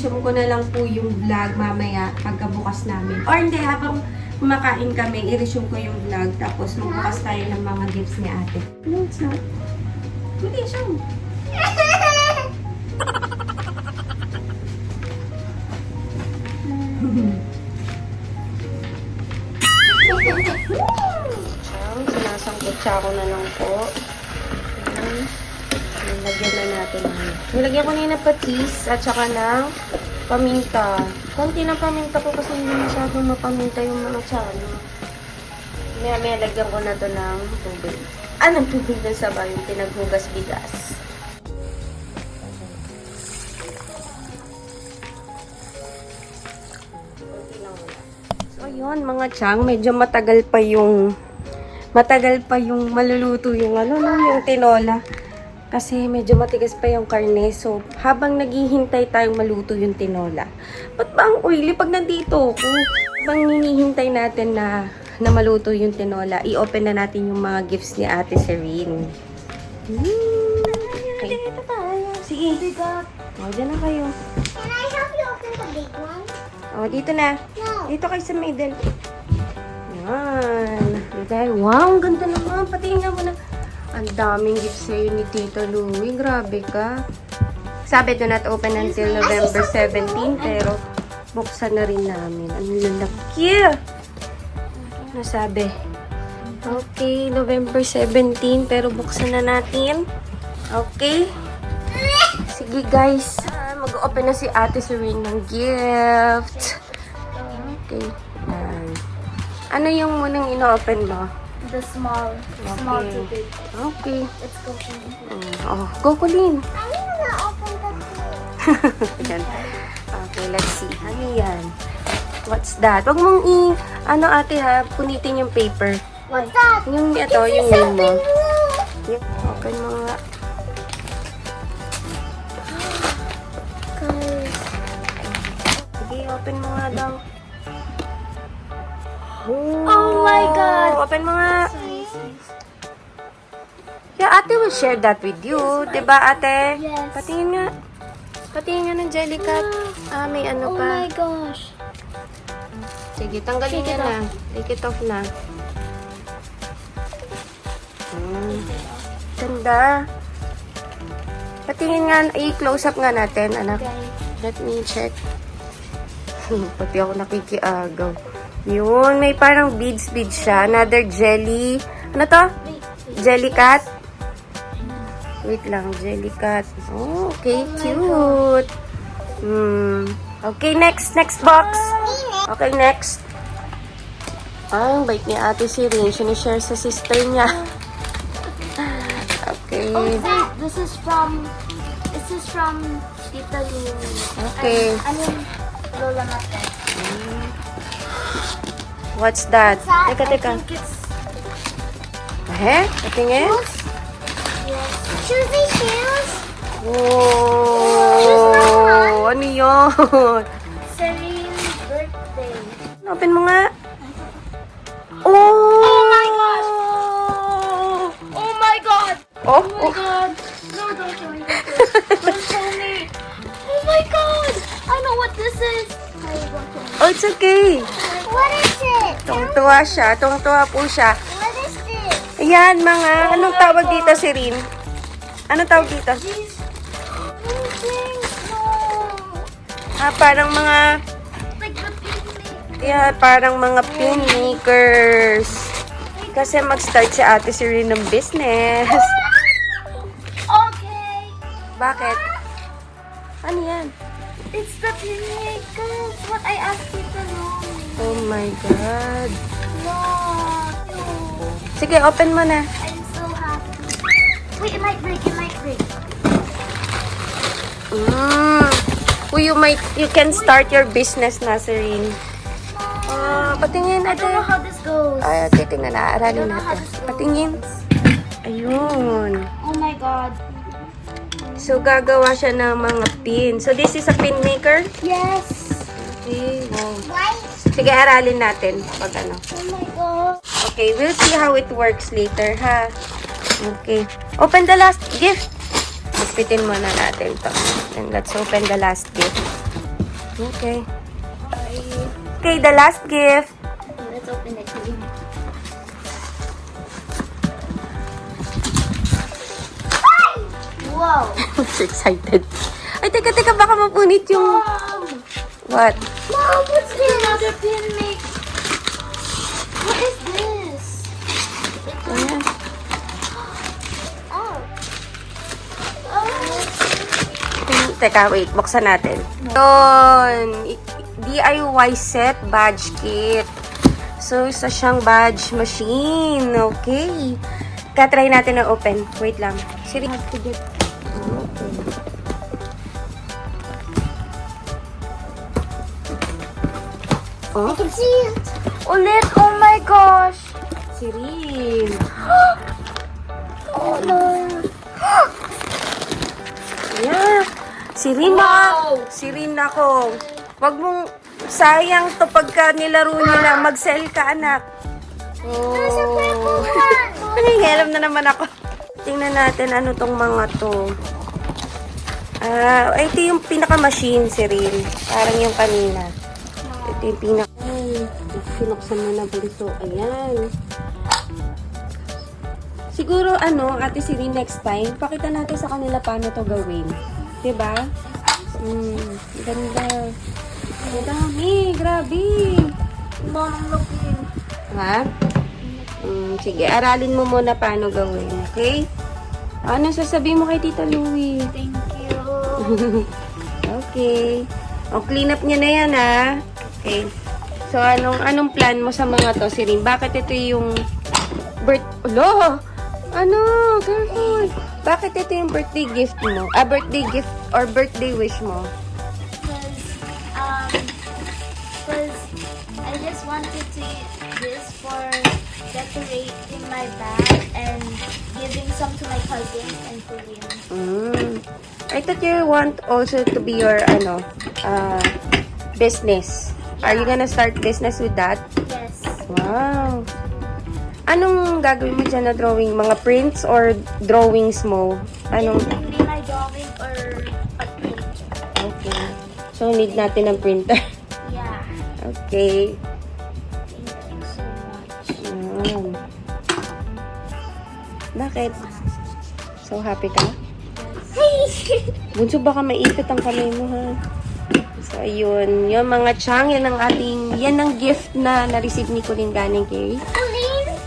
i-resume ko na lang po yung vlog mamaya pagkabukas namin. Or hindi, habang kumakain kami, i-resume ko yung vlog. Tapos magbukas tayo ng mga gifts ni ate. No, it's not. Hindi siya. Sinasangkot siya ako na lang po. Nilagyan na natin. Nilagyan ko na ng patis at saka ng paminta. Konti ng paminta ko kasi hindi masyadong mapaminta yung mga tsano. Maya lagyan ko na to ng tubig. Ng tubig ng sabaw yung pinaghugas bigas. So yun mga tiyang, medyo matagal pa yung maluluto yung yung tinola. Kasi medyo matigas pa yung karne. So, habang naghihintay tayong maluto yung tinola. Ba't ba ang oily pag nandito ako? Habang hinihintay natin na maluto yung tinola, i-open na natin yung mga gifts ni Ate Serene. Okay. Sige. O, dyan na kayo. Can I help you open the big one? O, dito na. No. Dito kayo sa middle. Yan. Wow, ang ganda naman. Patingin mo na. Ang daming gifts sa'yo ni Tita Louie. Grabe ka. Sabi do not open until November 17, pero buksan na rin namin. Ang lalaki. Ano sabi? Okay, November 17, pero buksan na natin. Okay? Sige guys, mag-open na si Ate Serene ng gift. Okay. Ano yung munang ino-open mo? The small to big. Okay. Let's go. Go Colleen. I'm gonna open the Yan. Okay, let's see. Ano yan? What's that? Wag mong ate ha, punitin yung paper. What's that? Yung ito, yung name mo. Yan. Open mo nga. Sige, open mo nga daw. Oh my God! Open mo nga. Yeah, ate will share that with you. Diba, ate? Yes. Patingin nga. Patingin nga ng jellycat. May ano Oh pa. my gosh. Sige, tanggalin Take niya it na. Take it off na. Ganda. Patingin nga, i-close up nga natin, anak. Let me check. Pati ako nakikiagaw. Yun, may parang beads siya. Another jelly. Ano to? Jellycat? Wait lang, jellycat. Oh, okay, cute. Okay, next box. Okay, next. Ang bait ni Ate Serene. Sinishare sa sister niya. Okay. Oh, wait. This is from Tita Louie. Okay. I mean, Lola Mate. What's that? I Teka. think it's Patingin? yes. Choosy shoes. Oh, ano yun? Serene's birthday. Open mo nga. Oh! Oh my gosh! Oh my God! Oh, Oh my God! No, don't show me. Don't show me. Oh my God! I know what this is. Don't show me. Oh, it's okay. What is it? Tungtuwa siya. Tungtuwa po siya. What is this? Ayan, mga, anong tawag dito, Serene? Anong tawag dito? These things. No. Parang mga, Like the picnic. parang mga pin makers. Kasi mag-start si Ate Serene ng business. Okay. Bakit? Ano yan? It's the picnic. That's what I asked you to know. Oh my God. No. Sige, open mo na. I'm so happy. Wait, it might break. You can start your business na, Serene. Patingin I don't know natin. how this goes. Titingnan na. Aralin natin. Patingin. Ayun. Oh my God. So, gagawa siya ng mga pin. So, this is a pin maker? Yes. Okay. Wow. White. Sige, aralin natin. Pag ano. Oh my God. Okay, we'll see how it works later, ha? Okay. Open the last gift. Ispitin muna natin to. And let's open the last gift. Okay. Okay, the last gift. Let's open it. Wow! I'm so excited. Ay, teka, baka mapunit yung... Mom! What? Mom, what's this? Another pin mix. What is this? Ayan. Oh. Oh. Teka, wait. Buksan natin. Yun. DIY set badge kit. So, isa siyang badge machine. Okay. Try natin na open. Wait lang. Siri, have to get... I can see it. Ulit, oh my gosh. Cyril. Oh no. Yeah. Cyril, Wow. Cyril, ako. Wag mong sayang to pagka nilaro nila. Mag-sell ka, anak. There's a purple Oh. one. Nangingialam na naman ako. Tingnan natin ano tong mga to. Ito yung pinaka-machine, Cyril. Parang yung kanina. Ito yung pinaka... Ay, pinuksan mo na bunso. Ayan. Siguro, Ate Cyril, next time, pakita natin sa kanila paano to gawin. Diba? Ganda. Ang dami. Grabe. Mom, I'm looking. Ha? Sige, aralin mo muna paano gawin. Okay? Ano sasabihin mo kay Tita Louie? Thank you. Okay. O, clean up niya na yan, ha? Okay. So, anong plan mo sa mga to, Sirin? Bakit ito yung careful. Bakit ito yung birthday gift mo? Birthday gift or birthday wish mo? Because I just wanted to use this for decorating my bag and giving some to my cousins and to him. I thought you want also to be your, business. Are you gonna start business with that? Yes. Wow. Anong gagawin mo dyan na drawing? Mga prints or drawings mo? Anong? It can be my drawing or a print. Okay. So, need natin ng printer. Yeah. Okay. Thank you so much. Ayan. Bakit? So, happy ka? Bunso, baka maipit ang kamay mo, ha? So, ayun. Yung mga chang, yan ang gift na na-receive ni Colleen galing kay...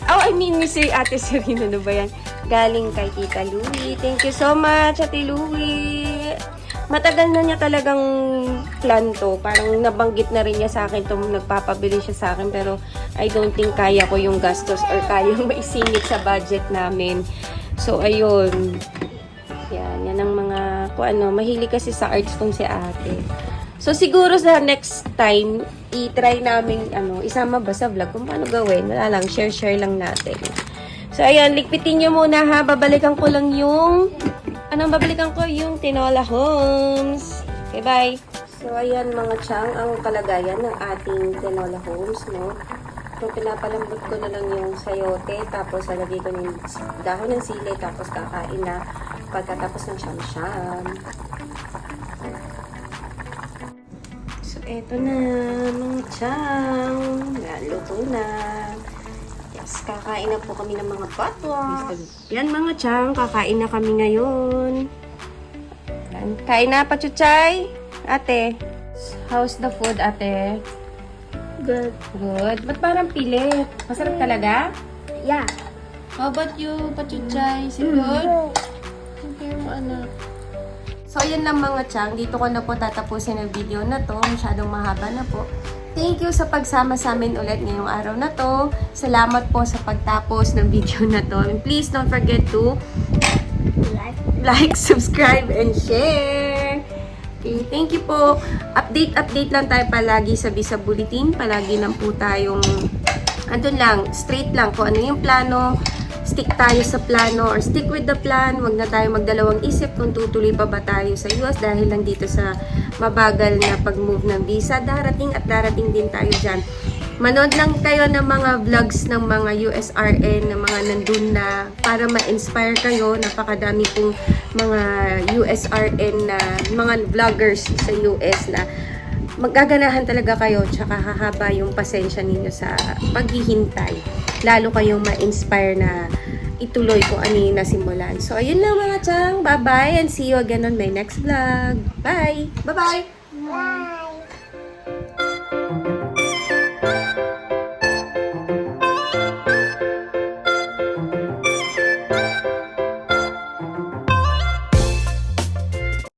Oh, I mean, si Ate Serena, ano ba yan? Galing kay Tita Louie. Thank you so much, Ate Louie. Matagal na niya talagang plan to. Parang nabanggit na rin niya sa akin to, nagpapabili siya sa akin. Pero I don't think kaya ko yung gastos or kayang maisingit sa budget namin. So, ayun. Yan ang mga, mahilig kasi sa arts kung si ate. So, siguro sa next time, i-try namin, isama ba sa vlog kung paano gawin. Wala lang, share lang natin. So, ayan, ligpitin nyo muna ha. Babalikan ko lang yung, babalikan ko yung Tinola Homes. Okay, bye. So, ayan mga chang, ang kalagayan ng ating Tinola Homes, no? So, pinapalambot ko na lang yung sayote, tapos lalagay ko ng dahon ng sili, tapos kakain na pagkatapos ng siyam-siyam. So, eto na, mga chang. Naluto na. Yes, kakain na po kami ng mga potluck. Yan mga chang, kakain na kami ngayon. Yan. Kain na, Pachuchay? Ate, how's the food, ate? Good. Good. Ba't parang pilit? Masarap talaga? Yeah. How about you, Pachuchay? Is it good? Okay mo, anak. So, ayan lang mga chang. Dito ko na po tatapusin ang video na to. Masyadong mahaba na po. Thank you sa pagsama sa amin ulit ngayong araw na to. Salamat po sa pagtapos ng video na to. And please don't forget to like, subscribe, and share. Okay, thank you po. Update lang tayo palagi sa Visa Bulletin. Palagi lang po tayong, andun lang, straight lang kung ano yung plano. Stick tayo sa plano or stick with the plan. Huwag na tayo magdalawang isip kung tutuloy pa ba tayo sa US dahil lang dito sa mabagal na pag-move ng visa. Darating din tayo dyan. Manood lang kayo ng mga vlogs ng mga USRN na mga nandun na para ma-inspire kayo. Napakadami pong mga USRN na mga vloggers sa US na Magaganahan talaga kayo, tsaka hahaba yung pasensya ninyo sa paghihintay. Lalo kayong ma-inspire na ituloy kung ano yung nasimulan. So, ayun lang mga chang. Bye-bye and see you again on my next vlog. Bye! Bye-bye! Bye.